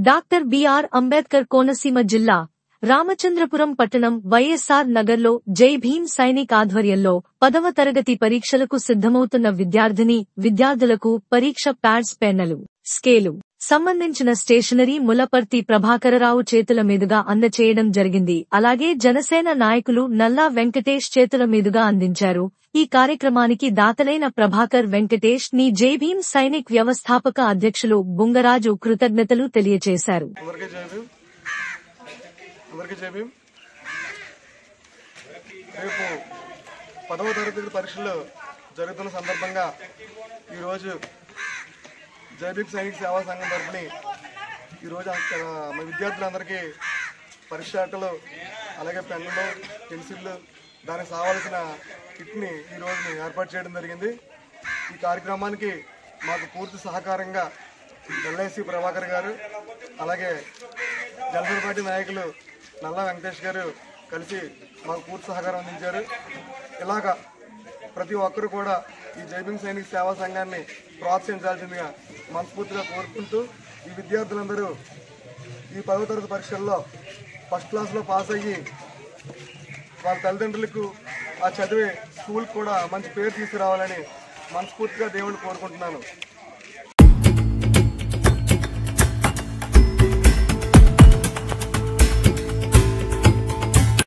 Doctor BR Ambedkar Konaseema జిల్లా రామచంద్రపురం పట్టణం వైఎస్ఆర్ నగర్లో జై భీమ్ సైనిక్ ఆధ్వర్యంలో 10వ తరగతి పరీక్షలకు సిద్ధమవుతున్న విద్యార్థులకు పరీక్ష ప్యాడ్స్, పెన్నులు, స్కేలు సంబంధించిన స్టేషనరీ ములపర్తి ప్రభాకరరావు చేతుల మీదుగా అందచేయడం జరిగింది. అలాగే జనసేన నాయకులు నల్లా వెంకటేష్ చేతుల మీదుగా అందించారు. ఈ కార్యక్రమానికి దాతలైన ప్రభాకర్, వెంకటేష్ ని జై భీమ్ సైనిక్ వ్యవస్థాపక అధ్యక్షులు బుంగరాజు కృతజ్ఞతలు తెలియజేశారు. రేపు 10వ తరగతి పరీక్షలు జరుగుతున్న సందర్భంగా ఈరోజు జై భీమ్ సైనిక్ సేవా సంఘం తరఫున ఈరోజు మా విద్యార్థులందరికీ పరీక్షలు, అలాగే పెన్నులు, పెన్సిళ్ళు, దానికి కావాల్సిన కిట్ని ఈరోజు ఏర్పాటు చేయడం జరిగింది. ఈ కార్యక్రమానికి మాకు పూర్తి సహకారంగా ఎల్ఐసి ప్రభాకర్ గారు, అలాగే జనసేన పార్టీ నాయకులు నల్లా వెంకటేష్ గారు కలిసి మాకు పూర్తి సహకారం అందించారు. ఇలాగా ప్రతి ఒక్కరూ కూడా ఈ జై భీమ్ సైనిక్ సేవా సంఘాన్ని ప్రోత్సహించాల్సిందిగా మనస్ఫూర్తిగా కోరుకుంటూ, ఈ విద్యార్థులందరూ ఈ 10వ తరగతి పరీక్షల్లో ఫస్ట్ క్లాస్లో పాస్ అయ్యి వాళ్ళ తల్లిదండ్రులకు ఆ చదివే స్కూల్ కూడా మంచి పేరు తీసుకురావాలని మనస్ఫూర్తిగా దేవుడిని కోరుకుంటున్నాను.